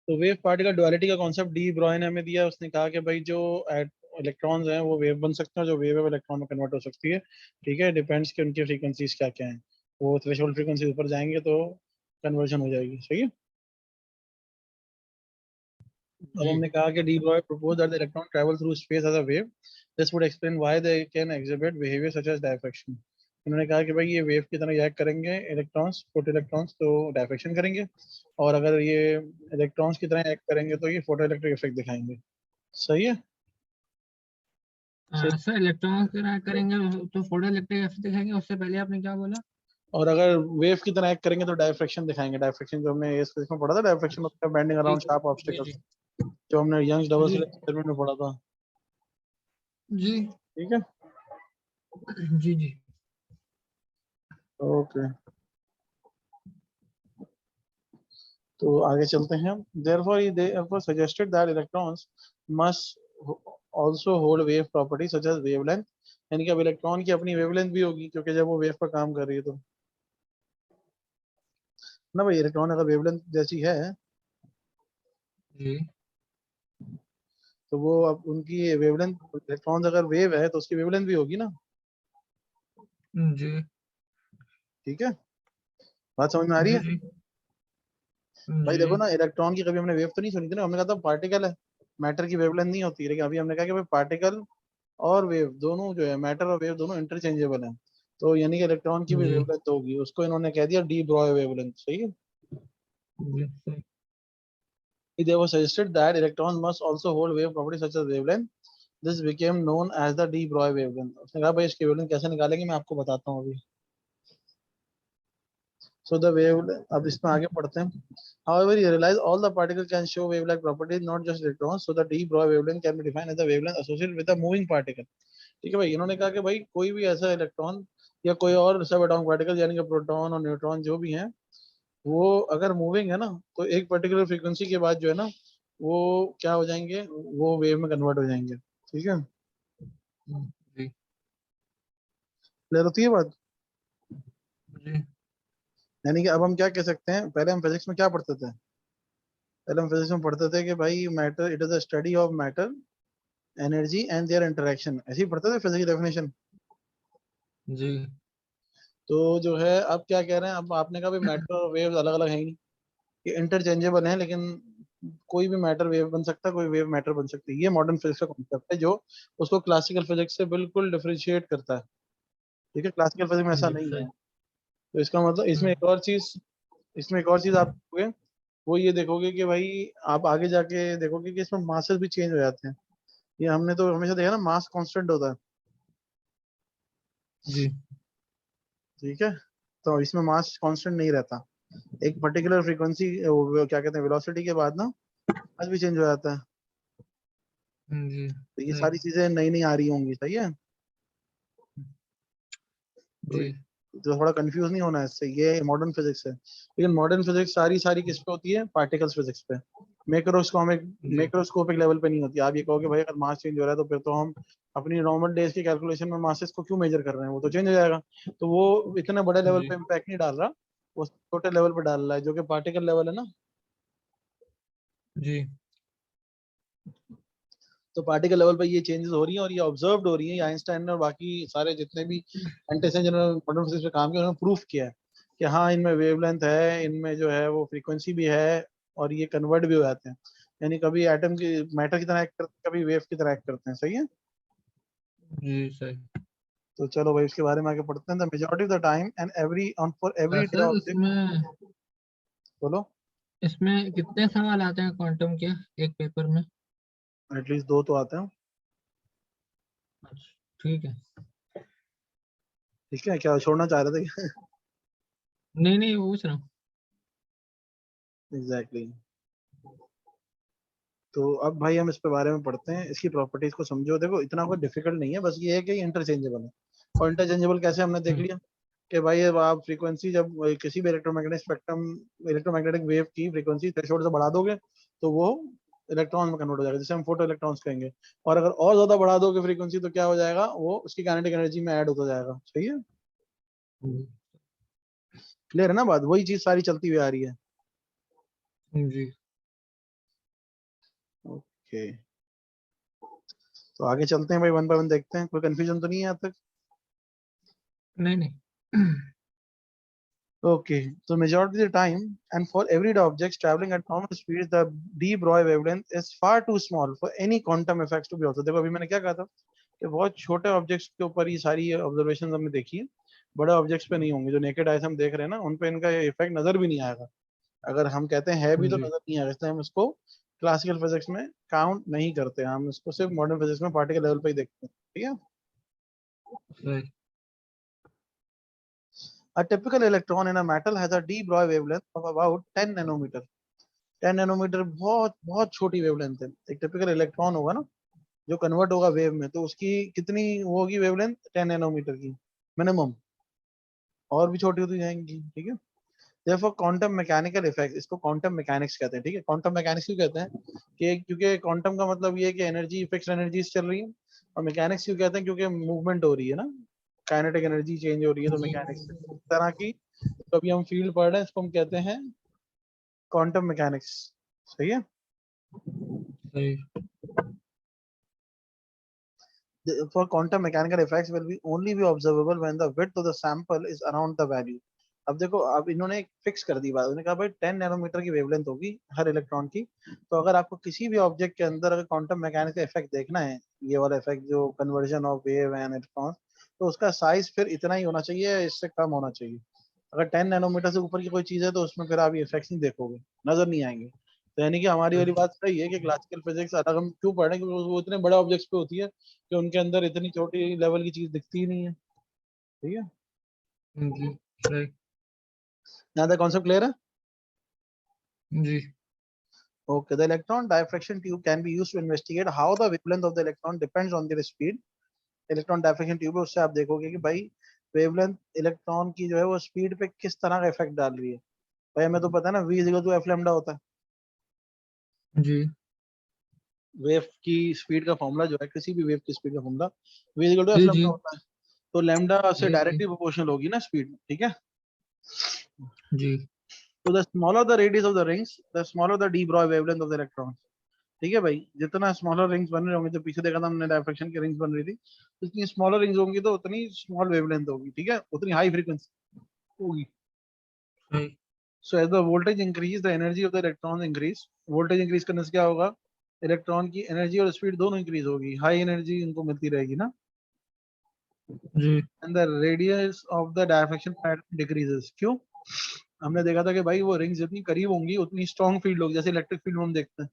तो wave particle duality का concept D Broglie ने हमें दिया। उसने कहा कि भाई जो इलेक्ट्रॉन्स हैं वो वेव बन सकते हैं, जो वेव है वो इलेक्ट्रॉन में कन्वर्ट हो सकती है। ठीक है, डिपेंड्स कि उनकी फ्रीक्वेंसीज क्या क्या हैं। वो थ्रेशोल्ड फ्रीक्वेंसी ऊपर जाएंगे तो कन्वर्जन हो जाएगी। सही है। अब जी। हमने कहा कि D Broglie proposed that the electron travel through space as a wave. This would explain why they can exhibit behavior such as diffraction. उन्होंने कहा कि भाई ये वेव की तरह रिएक्ट करेंगे इलेक्ट्रॉन्स, फोटो इलेक्ट्रॉन्स तो डायफ्रेक्शन करेंगे, और अगर ये इलेक्ट्रॉन्स की तरह एक्ट करेंगे तो ये फोटो इलेक्ट्रिक इफेक्ट दिखाएंगे। सही है। सही। सर इलेक्ट्रॉन करेंगे तो फोटो इलेक्ट्रिक इफेक्ट दिखाएंगे, उससे पहले आपने क्या बोला? और अगर वेव की तरह एक्ट करेंगे तो डायफ्रेक्शन दिखाएंगे। डायफ्रेक्शन जो हमने इस फिजिक्स में पढ़ा था, डायफ्रेक्शन होता है बेंडिंग जी अराउंड शार्प जी ऑब्स्टिकल्स, जी जो हमने यंग्स डबल जी स्लिट एक्सपेरिमेंट में पढ़ा था। जी ठीक है। जी जी। ओके, तो आगे चलते हैं। Therefore, he therefore suggested that electrons must also hold wave properties such as wavelength। यानी कि अब इलेक्ट्रॉन की अपनी वेवलेंथ भी होगी, क्योंकि जब वो वेव पर काम कर रही है तो ना भाई, इलेक्ट्रॉन अगर वेवलेंथ जैसी है जी तो वो अब उनकी वेवलेंथ, इलेक्ट्रॉन अगर वेव है तो उसकी वेवलेंथ भी होगी ना। जी ठीक है, बात समझ में आ रही जी है। जी भाई जी देखो ना, इलेक्ट्रॉन की कभी हमने वेव तो नहीं सुनी थी ना, हमने कहा था पार्टिकल है, मैटर की वेवलेंथ नहीं होती। लेकिन अभी हमने कहा कि भाई पार्टिकल और वेव दोनों जो है, मैटर और वेव दोनों इंटरचेंजेबल हैं। तो यानी कि इलेक्ट्रॉन की भी जी वेवलेंथ होगी, उसको इन्होंने कह दिया डी ब्रॉय वेवलेंथ। सही है। जी सही। They were suggested that electrons must also hold wave properties such as wavelength. This became known as the de Broglie wavelength। उसने कहा भाई इसकी वेवलेंथ कैसे निकालेंगे, मैं आपको बताता हूँ अभी। So the wave, अब इसमें आगे पढ़ते हैं। However, he realized all the particles can show wave-like properties, not just electrons. So the de Broglie wavelength can be defined as the wavelength associated with a moving particle। ठीक है भाई, इन्होंने कहा कि भाई कोई भी ऐसा इलेक्ट्रॉन या कोई और सब एटॉमिक पार्टिकल, यानी कि प्रोटॉन और न्यूट्रॉन जो भी हैं, वो अगर मूविंग है ना तो एक पर्टिकुलर फ्रीक्वेंसी के बाद जो है ना वो क्या हो जाएंगे, वो वेव में कन्वर्ट हो जाएंगे। ठीक है, जी क्लियर होती है बात। जी यानी कि अब हम क्या कह सकते हैं, पहले हम फिजिक्स में क्या पढ़ते थे, पहले हम फिजिक्स में पढ़ते थे कि भाई matter it is a study of matter, energy and there interaction, ऐसे ही पढ़ते थे फिजिक्स की डेफिनेशन। जी तो जो है अब क्या कह रहे हैं, अब आपने कहा भाई मैटर और वेव अलग अलग है ही नहीं, ये इंटरचेंजेबल है, लेकिन कोई भी मैटर वेव बन सकता है, कोई वेव मैटर बन सकती है। ये मॉडर्न फिजिक्स का कॉन्सेप्ट है जो उसको क्लासिकल फिजिक्स से बिल्कुल डिफरेंशिएट करता है। ठीक है, क्लासिकल फिजिक्स में ऐसा जी नहीं है। सही। तो इसका मतलब इसमें एक और चीज, इसमें एक और चीज आप देखोगे, वो ये देखोगे कि भाई आप आगे जाके देखोगे कि इसमें मासेस भी चेंज हो जाते हैं। ये हमने तो हमेशा देखा ना, मास कांस्टेंट होता है। जी ठीक है, तो इसमें मास कांस्टेंट नहीं रहता। एक पर्टिकुलर फ्रीक्वेंसी, क्या कहते हैं, वेलोसिटी के बाद ना मास भी चेंज हो जाता है। जी तो ये सही। सारी चीजें नई नई आ रही होंगी। सही है। तो जी तो थोड़ा कंफ्यूज नहीं होना है इससे, ये मॉडर्न फिजिक्स है। लेकिन मॉडर्न फिजिक्स सारी सारी किस पे होती है, पार्टिकल्स फिजिक्स पे। मैक्रोस्कोपिक, जी मैक्रोस्कोपिक लेवल पे नहीं होती। आप ये कहोगे भाई अगर मास चेंज हो रहा है तो फिर तो हम अपनी नॉर्मल डेज की कैलकुलेशन में मासेस को क्यों मेजर कर रहे हैं, वो तो चेंज हो जाएगा। तो वो इतने बड़े लेवल जी पे इम्पैक्ट नहीं डाल रहा, वो छोटे लेवल पे डाल रहा है, जो कि पार्टिकल लेवल है ना। जी तो पार्टिकल लेवल पे ये चेंजेस हो रही हैं और ये ऑब्जर्व्ड हो रही हैं। आइंस्टाइन ने और बाकी सारे जितने भी साइंटिस्ट हैं जिन्होंने मॉडर्न फिजिक्स पे काम किया, उन्होंने प्रूफ किया है कि हाँ इनमें वेवलेंथ है, इनमें जो है वो फ्रीक्वेंसी भी है, और ये कन्वर्ट भी हो जाते हैं। यानी कभी एटम की मैटर की तरह एक्ट करते हैं, कभी वेव की तरह एक्ट करते हैं। सही है। जी सही। तो चलो भाई उसके बारे में आगे पढ़ते हैं। The majority of the time and every on for every day sir object. इसमें बोलो। इसमें कितने सवाल आते हैं क्वांटम के एक पेपर में? एटलीस्ट दो तो आते हैं। अच्छा ठीक है। ठीक है, क्या छोड़ना चाह रहे थे। नहीं नहीं पूछ रहा हूँ। Exactly exactly। तो अब भाई हम इस पे बारे में पढ़ते हैं, इसकी प्रॉपर्टीज को समझो। देखो इतना कोई डिफिकल्ट नहीं है, बस ये है कि इंटरचेंजेबल है। और इंटरचेंजेबल कैसे हमने देख हम्म, लिया कि भाई अब आप फ्रीक्वेंसी जब किसी भी इलेक्ट्रोमैग्नेटिक स्पेक्ट्रम, इलेक्ट्रोमैग्नेटिक वेव की फ्रीक्वेंसी थ्रेशोल्ड से बढ़ा दोगे तो वो इलेक्ट्रॉन में कन्वर्ट हो जाएगा, जिसे हम फोटो इलेक्ट्रॉन्स कहेंगे। और अगर और ज्यादा बढ़ा दोगे फ्रीक्वेंसी तो क्या हो जाएगा, वो उसकी काइनेटिक एनर्जी में ऐड होता जाएगा। सही है। हम्म, क्लियर है ना बात, वही चीज सारी चलती हुई आ रही है। जी ओके, तो आगे चलते हैं भाई, वन बाय वन देखते हैं, कोई कंफ्यूजन तो नहीं है यहाँ तक? नहीं नहीं। Okay, so majority of the time and for everyday objects traveling at normal speeds, the de Broglie wavelength is far too small for any quantum effects to be observed. देखो अभी मैंने क्या कहा था कि बहुत छोटे ऑब्जेक्ट्स के ऊपर ही सारी ऑब्जर्वेशन हमने देखी है, बड़े ऑब्जेक्ट्स पे नहीं होंगे, जो नेकेड आई से हम देख रहे हैं ना, उन पे इनका इफेक्ट नजर भी नहीं आएगा। अगर हम कहते हैं है भी तो जी नजर नहीं आएगा, इसलिए हम इसको क्लासिकल फिजिक्स में काउंट नहीं करते, हम इसको सिर्फ मॉडर्न फिजिक्स में पार्टिकल लेवल पे ही देखते हैं, ठीक है। सही। A typical electron in a metal has a de Broglie wavelength of about 10 nanometer. 10 nanometre बहुत बहुत छोटी वेवलेंथ है। एक टिपिकल इलेक्ट्रॉन होगा ना, जो कन्वर्ट होगा वेव में, तो उसकी कितनी वो होगी वेवलेंथ? 10 नैनोमीटर की मिनिमम, और भी छोटी होती जाएंगी, ठीक है। therefore क्वांटम मैकेनिकल इफेक्ट, इसको क्वांटम मैकेनिक्स कहते हैं, ठीक है। क्वांटम मैकेनिक्स क्यों कहते हैं? कि क्योंकि क्वांटम का मतलब ये है कि एनर्जी फिक्स्ड एनर्जीज चल रही है, और मैकेनिक्स क्यों कहते हैं? क्योंकि मूवमेंट हो रही है ना, काइनेटिक एनर्जी चेंज हो रही है, तो जी मैकेनिक्स तरह की, तो अभी हम फील्ड पढ़ रहे हैं, इसको हम कहते हैं क्वांटम मैकेनिक्स, सही है। सही। For quantum mechanical effects will be only be observable when the width of the sample is around the value. अब देखो, अब इन्होंने फिक्स कर दी बात, उन्होंने कहा भाई 10 नैनोमीटर की वेवलेंथ होगी हर इलेक्ट्रॉन की, तो अगर आपको किसी भी ऑब्जेक्ट के अंदर अगर क्वांटम मैकेनिकल इफेक्ट देखना है, ये वाला इफेक्ट जो conversion of wave and electron, तो उसका साइज फिर इतना ही होना चाहिए, इससे कम होना चाहिए। अगर 10 नैनोमीटर से ऊपर की कोई चीज है तो उसमें फिर आप ये इफेक्ट्स नहीं देखोगे, नजर नहीं आएंगे। तो यानी कि हमारी वाली बात सही है कि क्लासिकल फिजिक्स अलग हम क्यों पढ़ रहे हैं, क्योंकि वो इतने बड़े ऑब्जेक्ट्स पे होती है कि उनके अंदर इतनी छोटी लेवल की चीज दिखती ही नहीं है, ठीक है। जी सही। यहाँ तक कॉन्सेप्ट क्लियर है? जी Okay, the electron diffraction tube can be used to investigate how the wavelength of the electron depends on their speed. Electron diffraction tube है, उससे आप देखोगे कि भाई वेवलेंथ इलेक्ट्रॉन की जो है वो स्पीड पे किस तरह का इफेक्ट डाल रही है। भाई हमें तो पता है ना, v equal to F lambda होता है, जी वेव की स्पीड का फॉर्मूला जो है, किसी भी वेव की स्पीड का formula v equal to F जी लैम्डा जी होता है। तो लैम्डा से जी जी डायरेक्टली प्रोपोर्शनल होगी ना स्पीड, ठीक है। जी तो the smaller the radius of the rings, the smaller the de Broglie wavelength of the electron, ठीक है भाई। जितना स्मॉलर रिंग्स बन रहे होंगे, जो पीछे देखा था हमने डायफ्रेक्शन की रिंग्स बन रही थी, जितनी स्मॉलर रिंग्स होंगी तो उतनी स्मॉल वेवलेंथ होगी, ठीक है, उतनी हाई फ्रीक्वेंसी होगी। सही। So as the voltage increase the energy of the electron increase, voltage increase करने से क्या होगा? इलेक्ट्रॉन की एनर्जी और स्पीड दोनों इंक्रीज होगी, हाई एनर्जी इनको मिलती रहेगी ना। जी and the radius of the diffraction pattern decreases, क्यों? हमने देखा था कि भाई वो रिंग्स जितनी करीब होंगी उतनी स्ट्रॉन्ग फील्ड होगी, जैसे इलेक्ट्रिक फील्ड में हम देखते हैं।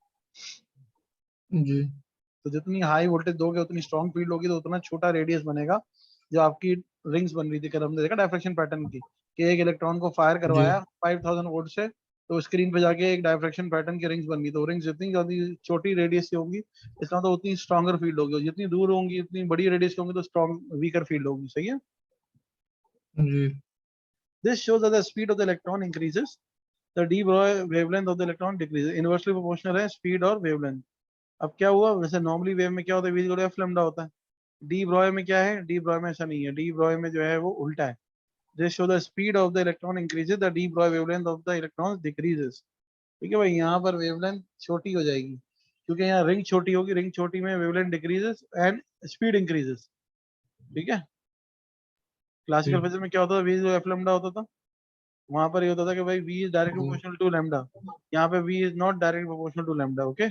जी तो जितनी हाई वोल्टेज दोगे उतनी स्ट्रॉन्ग फील्ड होगी, तो उतना छोटा रेडियस बनेगा। जो आपकी रिंग्स बन रही थी, कल हमने देखा डायफ्रेक्शन पैटर्न की, कि एक इलेक्ट्रॉन को फायर जी करवाया 5000 वोल्ट से, तो स्क्रीन पे जाके एक डायफ्रेक्शन पैटर्न की रिंग्स बन गई। तो रिंग्स जितनी ज्यादा छोटी रेडियस की होंगी, इसका तो उतनी स्ट्रॉन्गर फील्ड होगी, और जितनी दूर होंगी उतनी बड़ी रेडियस की होंगी तो स्ट्रॉन्ग वीकर फील्ड होगी, सही है। जी this shows that the speed of the electron increases, the de Broglie wavelength of the electron decreases, inversely proportional है स्पीड और वेवलेंथ। अब क्या हुआ, वैसे नॉर्मली वेव में क्या होता है, वी एफ लैम्डा होता है। डी ब्रॉय में क्या है? डी ब्रॉय में ऐसा नहीं है, डी ब्रॉय में जो है वो उल्टा है। This show the speed of the electron increases, the de Broglie wavelength of the electron decreases, ठीक है भाई। यहाँ पर वेवलेंथ छोटी हो जाएगी, क्योंकि यहाँ रिंग छोटी होगी, रिंग छोटी में wavelength decreases and speed increases, ठीक है। क्लासिकल जी फिजिक्स में क्या होता था, वी एफ लैम्डा होता था, वहां पर ये होता था कि भाई वी इज डायरेक्ट जी प्रोपोर्शनल टू लैम्डा। यहाँ पे V is not direct proportional to lambda, okay.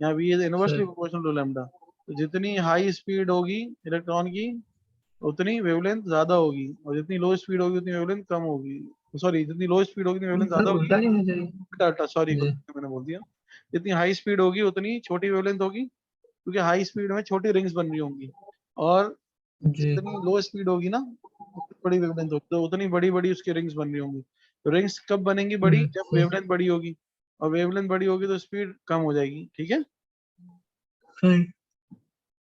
यहाँ वी इज इनवर्सली सही। Proportional to lambda. तो जितनी हाई स्पीड होगी इलेक्ट्रॉन की, उतनी वेवलेंथ ज्यादा होगी, और जितनी लो स्पीड होगी उतनी वेवलेंथ कम होगी। सॉरी, जितनी लो स्पीड होगी उतनी वेवलेंथ सर ज्यादा होगी। उल्टा नहीं होना चाहिए। उल्टा उल्टा, सॉरी, जी गलती से मैंने बोल दिया। जितनी हाई स्पीड होगी उतनी छोटी वेवलेंथ होगी, क्योंकि हाई स्पीड में छोटी रिंग्स बन रही होंगी, और जी जितनी लो स्पीड होगी ना, उतनी बड़ी वेवलेंथ होगी, तो उतनी बड़ी बड़ी उसकी रिंग्स बन रही होंगी। तो रिंग्स कब बनेंगी बड़ी? जब सही। वेवलेंथ बड़ी होगी, और वेवलेंथ बड़ी होगी तो स्पीड कम हो जाएगी, ठीक है। सही।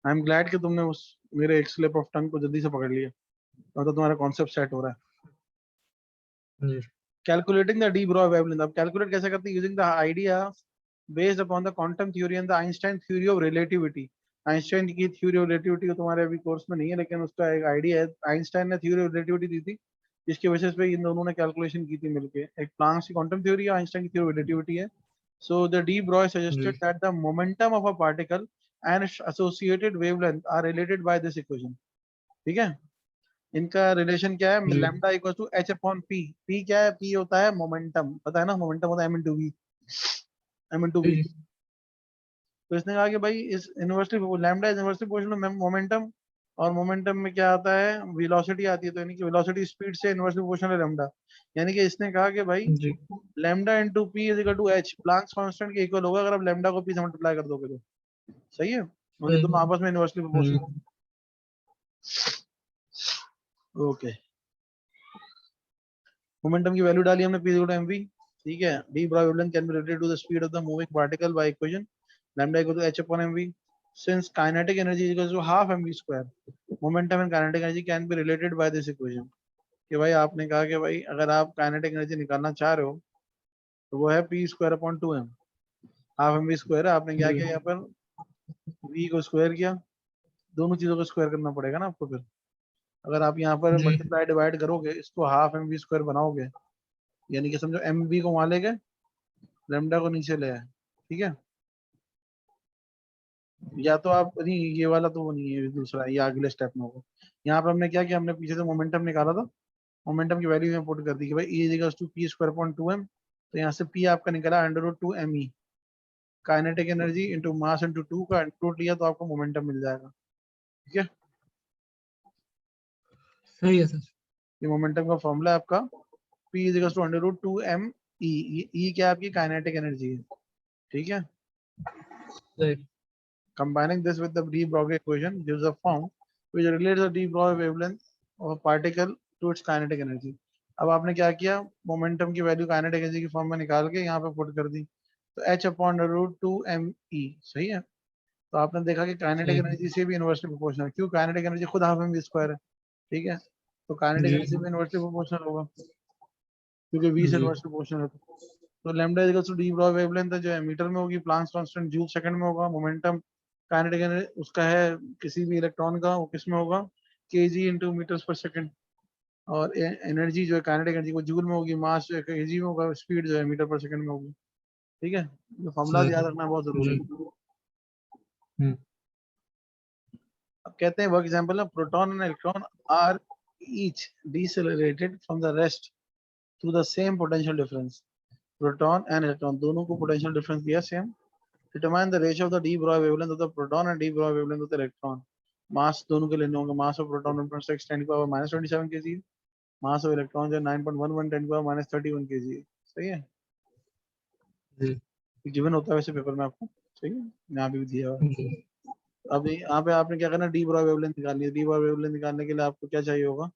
आई एम ग्लैड कि तुमने उस मेरे एक स्लिप ऑफ टंग को जल्दी से पकड़ लिया, तो तुम्हारा कॉन्सेप्ट सेट हो रहा है। जी calculating the de Broglie wavelength, अब कैलकुलेट कैसे करते हैं? Using the idea based upon the quantum theory and the Einstein theory of relativity. Einstein की थ्योरी ऑफ रिलेटिविटी को तुम्हारे अभी कोर्स में नहीं है, लेकिन उसका एक आइडिया है। आइंस्टाइन ने थ्योरी ऑफ रिलेटिविटी दी थी, जिसकी बेसिस पे इन दोनों ने कैलकुलेशन की थी मिलके। एक प्लांक्स की क्वांटम थ्योरी है, आइंस्टाइन की थ्योरी ऑफ रिलेटिविटी है। So the de Broglie suggested जी that the momentum of a particle and its associated wavelength are related by this equation. ठीक है, इनका रिलेशन क्या है? जी lambda equal to H upon P. P क्या है? पी होता है मोमेंटम, पता है ना, मोमेंटम होता है M into V. M into V. जी तो इसने कहा कि भाई इस inversely lambda is inversely proportional to momentum, और मोमेंटम में क्या आता है? वेलोसिटी आती है. तो यानी कि वेलोसिटी स्पीड से इनवर्सली प्रोपोर्शनल है लैम्डा. यानी कि इसने कहा कि भाई जी lambda into P is equal to H, Planck's constant के इक्वल होगा अगर आप लैम्डा को पी से मल्टीप्लाई कर दोगे तो. सही है, और ये सही दोनों आपस में इनवर्सली जी प्रोपोर्शनल. ओके, मोमेंटम की वैल्यू डाली हमने p इक्वल टू mv. ठीक है, d Broglie wavelength can be related to the speed of the moving particle by equation lambda equal to h upon mv. Since kinetic energy is equal to half mv square, momentum and kinetic energy can be related by this equation. कि भाई आपने कहा कि भाई अगर आप kinetic energy निकालना चाह रहे हो तो वो है p square upon 2m. Half mv square है, आपने क्या जी किया यहाँ पर? v को स्क्वायर किया. दोनों चीजों को स्क्वायर करना पड़ेगा ना आपको. फिर अगर आप यहाँ पर जी मल्टीप्लाई डिवाइड करोगे, इसको हाफ mv स्क्वायर बनाओगे, यानी कि समझो mv को वहां ले गए, लेमडा को नीचे ले आए. ठीक है, या तो आप नहीं, ये वाला तो वो नहीं है, दूसरा ये अगले स्टेप में होगा. यहाँ पे हमने क्या किया? हमने पीछे से मोमेंटम निकाला था, मोमेंटम की वैल्यू में पुट कर दी कि भाई E equals to P square upon 2m. तो यहाँ से पी आपका निकला under root 2 me. Kinetic energy into mass into 2 का अंडर रूट लिया तो आपको मोमेंटम मिल जाएगा. ठीक है, सही है सर ये मोमेंटम का फॉर्मूला है आपका. P equals to under root 2m E. E क्या है? आपकी काइनेटिक एनर्जी है. ठीक है, सही combining this with the de Broglie equation gives a form which relates the de Broglie wavelength of a particle to its kinetic energy. अब आपने क्या किया? मोमेंटम की वैल्यू काइनेटिक एनर्जी की फॉर्म में निकाल के यहाँ पे पुट कर दी. तो h अपॉन रूट 2me. सही है, तो आपने देखा कि काइनेटिक सही एनर्जी से भी इनवर्सली प्रोपोर्शनल है. क्यों? काइनेटिक एनर्जी खुद हाफ mv स्क्वायर है. ठीक है, तो काइनेटिक जी एनर्जी भी इनवर्सली प्रोपोर्शनल होगा क्योंकि v से जी इनवर्सली प्रोपोर्शनल है. तो lambda is equal to de Broglie wavelength है जो है मीटर में होगी, प्लांक्स कांस्टेंट जूल सेकंड में होगा. मोमेंटम काइनेटिक एनर्जी उसका है किसी भी इलेक्ट्रॉन का, वो किस में होगा? केजी इंटू मीटर्स पर सेकंड. और एनर्जी जो है काइनेटिक एनर्जी वो जूल में होगी, मास जो है केजी में होगा, स्पीड जो है मीटर पर सेकंड में होगी. ठीक है, तो फॉर्मूला सही याद रखना बहुत जरूरी जी है. हम्म अब कहते हैं वर्क एग्जांपल है, proton and electron are each decelerated from the rest through the same potential difference. Proton and electron दोनों को पोटेंशियल डिफरेंस दिया same. Determine the ratio of the de Broglie wavelength of the proton and de Broglie wavelength of the electron. मास दोनों के लेने होंगे. मास of proton 1.6 10 power minus 27 kg. Mass of electron जो 9.11 10 power minus 31 kg. सही है, जी given होता है वैसे पेपर में आपको. सही है, यहाँ भी दिया हुआ है. जी अब यहाँ पे आपने क्या करना? डी ब्रॉग वेवलेंथ निकालनी है. डी ब्रॉग वेवलेंथ निकालने के लिए आपको क्या चाहिए होगा?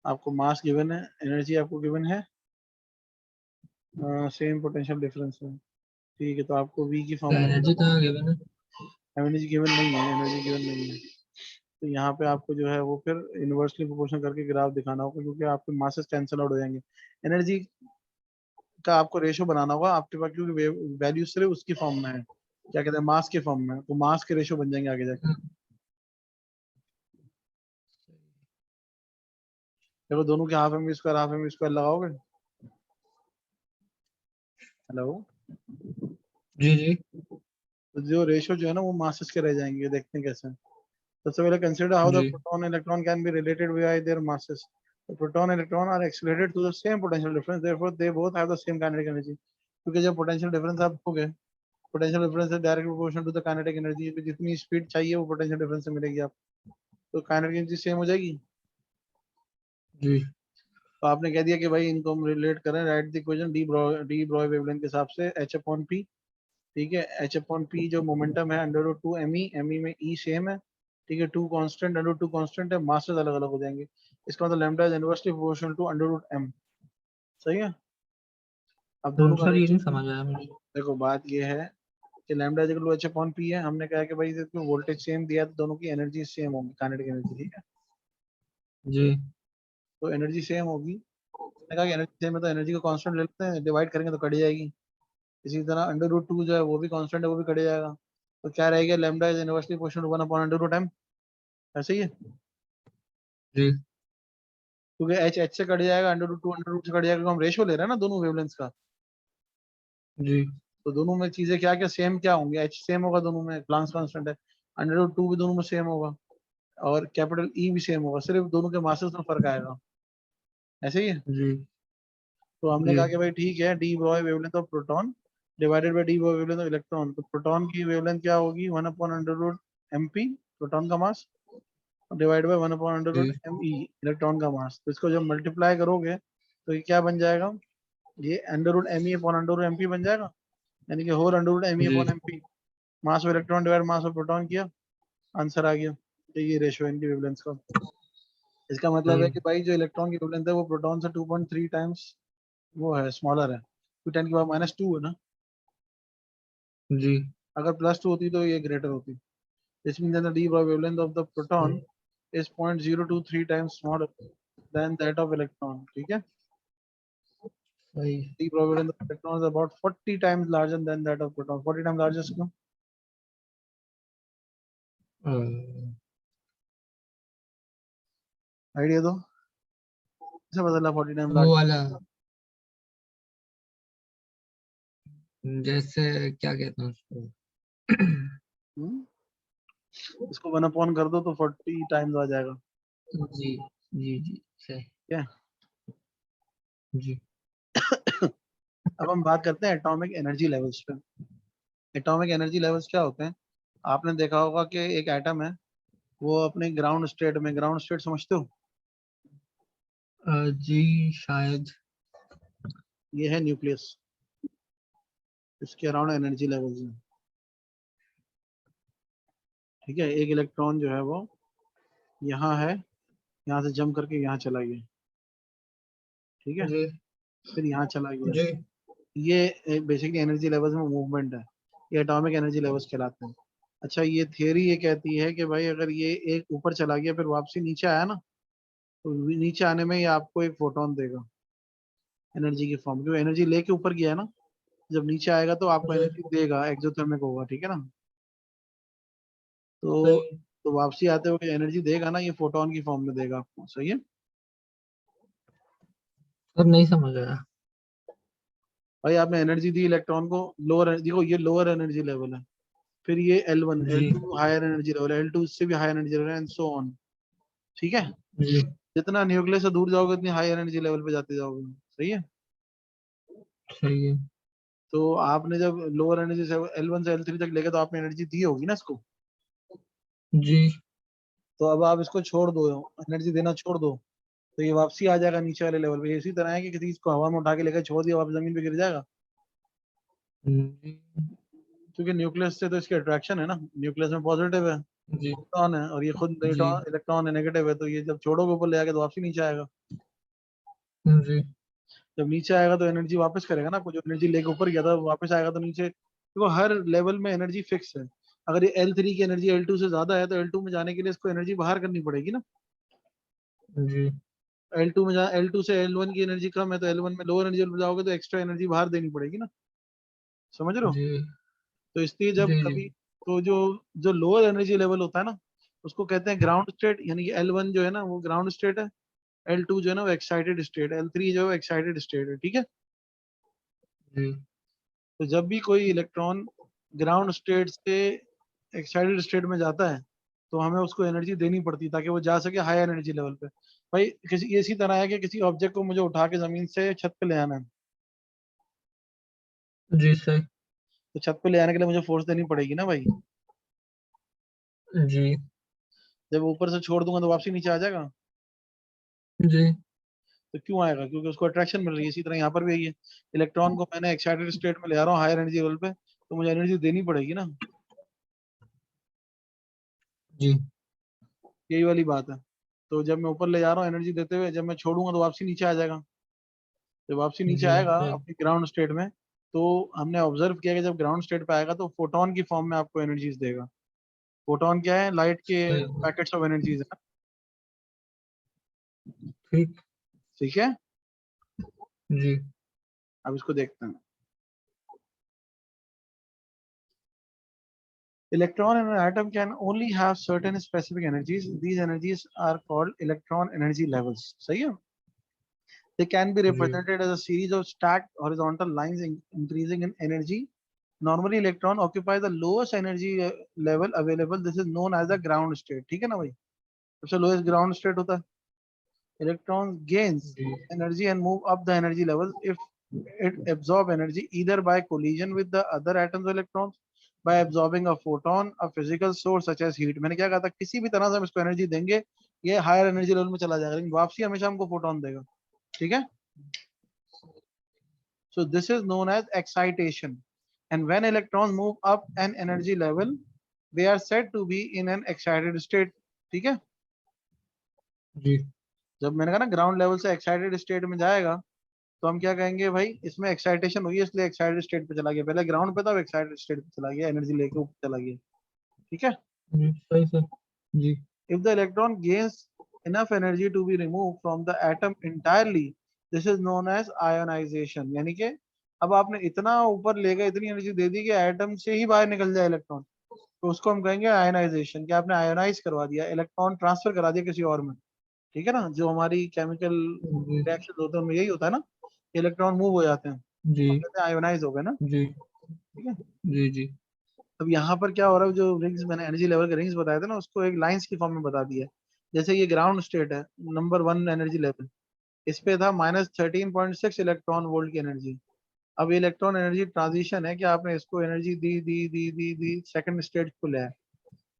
आपको मास गिवन है, एनर्जी आपको गिवन है, सेम पोटेंशियल डिफरेंस है. ठीक है, तो आपको वी की फॉर्म में एनर्जी कहाँ गिवन है एनर्जी गिवन नहीं है, एनर्जी गिवन नहीं है. तो यहाँ पे आपको जो है वो फिर इनवर्सली प्रोपोर्शनल करके ग्राफ दिखाना होगा क्योंकि आपके मासेस कैंसिल आउट हो जाएंगे. एनर्जी का आपको रेशो बनाना होगा आपके पास, क्योंकि वैल्यू सिर्फ उसकी फॉर्म में है, क्या कहते हैं, मास के फॉर्म में. तो मास के रेशो बन जाएंगे आगे जाके. देखो दोनों के हाफ एम स्क्वायर लगाओगे. हेलो, जी जी तो जो रेशो जो है ना वो मासेस के रह जाएंगे. देखते हैं कैसे. सबसे पहले कंसिडर हाउ द जी proton electron can be related by their masses. The proton and electron are accelerated to the same potential difference, therefore they both have the same kinetic energy. क्योंकि जब पोटेंशियल डिफरेंस आप लोगे, potential difference है direct proportional to the kinetic energy. तो जितनी speed चाहिए वो potential difference से मिलेगी आपको. तो काइनेटिक एनर्जी सेम हो जाएगी. जी तो आपने कह दिया कि भाई इनको हम रिलेट करें. Right the equation de Broglie wavelength के हिसाब से h अपॉन p. ठीक है, h अपॉन p जो मोमेंटम है अंडर रूट 2me. me में e सेम है. ठीक है, 2 कांस्टेंट अंडर 2 कांस्टेंट है, मासेस अलग अलग हो जाएंगे. इसका मतलब lambda is inversely proportional to under root m. सही है, अब दोनों का सर ये नहीं रेशियो. समझ आया मुझे देखो बात ये है कि lambda is equal to h upon p है. हमने कहा कि भाई इसमें वोल्टेज सेम दिया है तो दोनों की एनर्जी सेम होगी, काइनेटिक एनर्जी. ठीक है, जी तो एनर्जी सेम होगी. मैंने कहा कि एनर्जी सेम है तो एनर्जी को कांस्टेंट ले लेते हैं, डिवाइड करेंगे तो कट जाएगी. इसी तरह अंडर रूट 2 जो है वो भी कांस्टेंट है, वो भी कट जाएगा. तो क्या रहेगा? Lambda is inversely proportional to 1 upon under root m. ऐसे ही है, जी क्योंकि एच से कट जाएगा, अंडर रूट 2 अंडर रूट से कट जाएगा, क्योंकि हम रेशियो ले रहे हैं ना दोनों वेवलेंथ्स का. जी तो दोनों में चीजें क्या क्या सेम क्या होंगे, एच सेम होगा दोनों में, प्लांक्स कांस्टेंट है, √2 भी दोनों में सेम होगा, और कैपिटल ई भी सेम होगा, सिर्फ दोनों के मासेस में फर्क आएगा, ऐसे ही है। जी तो हमने जी कहा कि भाई ठीक है, de Broglie wavelength of proton divided by de Broglie wavelength of electron, तो प्रोटॉन की वेवलेंथ क्या होगी, 1/√mp प्रोटॉन का मास, डिवाइड बाय जी 1/√me इलेक्ट्रॉन का मास। तो इसको जब मल्टीप्लाई करोगे तो ये क्या बन जाएगा, ये √me अपॉन √mp बन जाएगा, यानी कि होल √me जी upon mp, mass of electron divide mass of proton किया, आंसर आ गया। तो ये रेशियो इनकी वेवलेंथ का। इसका मतलब है सही। कि भाई जो इलेक्ट्रॉन की वेवलेंथ है वो प्रोटॉन से 2.3 टाइम्स वो है, स्मॉलर है, 2 × 10⁻² है ना। जी अगर +2 होती तो ये ग्रेटर होती। This means that the de Broglie wavelength of the proton सही is 0.023 times smaller than that of electron, ठीक है। सही। D Broglie wavelength of electron is about 40 times larger than that of proton, 40 times larger क्यों, अ, idea दो, कैसे बदला 40 time वो large. वाला जैसे क्या कहते हैं उसको। इसको 1 अपॉन कर दो तो 40 टाइम्स आ जाएगा, जी जी जी सही। ठीक है। जी अब हम बात करते हैं एटॉमिक एनर्जी लेवल्स पे। एटॉमिक एनर्जी लेवल्स क्या होते हैं, आपने देखा होगा कि एक एटम है वो अपने ग्राउंड स्टेट में, ग्राउंड स्टेट समझते हो, जी शायद। ये है न्यूक्लियस, इसके अराउंड एनर्जी लेवल्स हैं, ठीक है। एक इलेक्ट्रॉन जो है वो यहाँ है, यहाँ से जंप करके यहाँ चला गया, ठीक है, जी फिर यहाँ चला गया, जी ये बेसिकली एनर्जी लेवल्स में मूवमेंट है, ये एटॉमिक एनर्जी लेवल्स कहलाते हैं। अच्छा, ये थियरी ये कहती है कि भाई अगर ये एक ऊपर चला गया फिर वापसी नीचे आया ना, तो नीचे आने में ये आपको एक फोटोन देगा एनर्जी की फॉर्म, क्योंकि एनर्जी लेके ऊपर गया है ना, जब नीचे आएगा तो आपको जी एनर्जी देगा, एक्सोथर्मिक होगा, ठीक है ना। तो सही। तो वापसी आते हुए एनर्जी देगा ना, ये फोटोन की फॉर्म में देगा आपको, सही है। अब नहीं समझ आया। भाई आपने एनर्जी दी इलेक्ट्रॉन को, लोअर, देखो ये लोअर एनर्जी लेवल है, फिर ये L1 जी L2 हायर एनर्जी लेवल है, L2 इससे भी हायर एनर्जी लेवल है, एंड सो ऑन, ठीक है। जी जितना न्यूक्लियस से दूर जाओगे उतनी हाई एनर्जी लेवल पे जाते जाओगे, सही है। सही है। तो आपने जब लोअर एनर्जी से L1 से L3 तक लेके तो आपने एनर्जी दी होगी ना इसको, जी तो अब आप इसको छोड़ दो, एनर्जी देना छोड़ दो, तो ये वापसी आ जाएगा नीचे वाले लेवल पे। ये इसी तरह है कि किसी चीज को हवा में उठा के लेकर छोड़ दिया, वापस जमीन पे गिर जाएगा, जी क्योंकि न्यूक्लियस से तो इसकी अट्रैक्शन है ना, न्यूक्लियस में पॉजिटिव है, जी प्रोटॉन है, और ये खुद जी इलेक्ट्रॉन है, नेगेटिव है, तो ये जब छोड़ोगे ऊपर ले जाके तो वापसी नीचे आएगा। जी जब नीचे आएगा तो एनर्जी वापस करेगा ना, कुछ एनर्जी लेके ऊपर गया था वापस आएगा तो नीचे, देखो हर लेवल में एनर्जी फिक्स है। अगर ये L3 की एनर्जी L2 से ज्यादा है तो L2 में जाने के लिए इसको एनर्जी बाहर करनी पड़ेगी ना। जी L2 में जा, L2 से L1 की एनर्जी कम है तो L1 में लोअर एनर्जी जाओगे तो एक्स्ट्रा एनर्जी बाहर देनी पड़ेगी ना, समझ रहे हो। जी तो इसलिए जब जी जी कभी, तो जो जो लोअर एनर्जी लेवल होता है ना उसको कहते हैं ग्राउंड स्टेट, यानी कि L1 जो है ना वो ग्राउंड स्टेट है, L2 जो है ना वो एक्साइटेड स्टेट है, L3 जो है वो एक्साइटेड स्टेट है, ठीक है। जी तो जब भी कोई इलेक्ट्रॉन ग्राउंड स्टेट से एक्साइटेड स्टेट में जाता है तो हमें उसको एनर्जी देनी पड़ती है ताकि वो जा सके हायर एनर्जी लेवल पे। भाई किसी, ये इसी तरह है कि किसी ऑब्जेक्ट को मुझे उठा के जमीन से छत पे ले आना है, जी सही। तो छत पे ले आने के लिए मुझे फोर्स देनी पड़ेगी ना भाई। जी जब ऊपर से छोड़ दूंगा तो वापसी नीचे आ जाएगा, जी तो क्यों आएगा, क्योंकि उसको अट्रैक्शन मिल रही है। इसी तरह यहाँ पर भी यही है, इलेक्ट्रॉन को मैंने एक्साइटेड स्टेट में ले आ रहा हूँ हायर एनर्जी लेवल पे, तो मुझे एनर्जी देनी पड़ेगी ना, जी यही वाली बात है। तो जब मैं ऊपर ले जा रहा हूँ एनर्जी देते हुए, जब मैं छोड़ूंगा तो वापसी नीचे आ जाएगा। जब वापसी नीचे जी आएगा सही। अपनी ग्राउंड स्टेट में, तो हमने ऑब्जर्व किया कि जब ग्राउंड स्टेट पे आएगा तो फोटोन की फॉर्म में आपको एनर्जीज देगा। फोटोन क्या है, लाइट के सही। पैकेट्स ऑफ एनर्जीज है, ठीक। ठीक है। जी अब इसको देखते हैं। Electron in an atom can only have certain specific energies. These energies are called electron energy levels. सही है? They can be ji represented as a series of stacked horizontal lines increasing in energy Normally electron occupy the lowest energy level available. This is known as the ground state. ठीक है ना भाई, सबसे lowest ground state होता है. Electrons gains ji energy and move up the energy level if it absorb energy either by collision with the other atoms of electrons, by absorbing a photon, a physical source such as heat. मैंने क्या कहा था, किसी भी तरह से हम इसको एनर्जी देंगे ये हायर एनर्जी लेवल में चला जाएगा, लेकिन वापसी हमेशा हमको फोटोन देगा. ठीक है. So this is known as excitation. And when electrons move up an energy level, they are said to be in an excited state. ठीक है. जी जब मैंने कहा ना ग्राउंड लेवल से एक्साइटेड स्टेट में जाएगा, तो हम क्या कहेंगे भाई, इसमें एक्साइटेशन हुई है इसलिए एक्साइटेड स्टेट पे चला गया. पहले ग्राउंड पे था, अब एक्साइटेड स्टेट पे चला गया, एनर्जी लेके ऊपर चला गया. ठीक है. जी सही सर. जी If the electron gains enough energy to be removed from the atom entirely, this is known as ionization. यानी कि अब आपने इतना ऊपर ले गए, इतनी एनर्जी दे दी कि एटम से ही बाहर निकल जाए इलेक्ट्रॉन, तो उसको हम कहेंगे आयनाइजेशन. कि आपने आयोनाइज करवा दिया, इलेक्ट्रॉन ट्रांसफर करा दिया किसी और में. ठीक है ना, जो हमारी केमिकल जी रिएक्शन होते हैं उनमें यही होता है ना, इलेक्ट्रॉन मूव हो जाते हैं, जी हम कहते हैं आयोनाइज हो गए ना. जी ठीक है. जी जी अब यहाँ पर क्या हो रहा है, जो रिंग्स मैंने एनर्जी लेवल के रिंग्स बताए थे ना, उसको एक लाइंस की फॉर्म में बता दिया. जैसे ये ग्राउंड स्टेट है, नंबर 1 एनर्जी लेवल, इस पे था -13.6 इलेक्ट्रॉन वोल्ट की एनर्जी. अब ये इलेक्ट्रॉन एनर्जी ट्रांजिशन है कि आपने इसको एनर्जी दी सेकंड स्टेट को ले आए.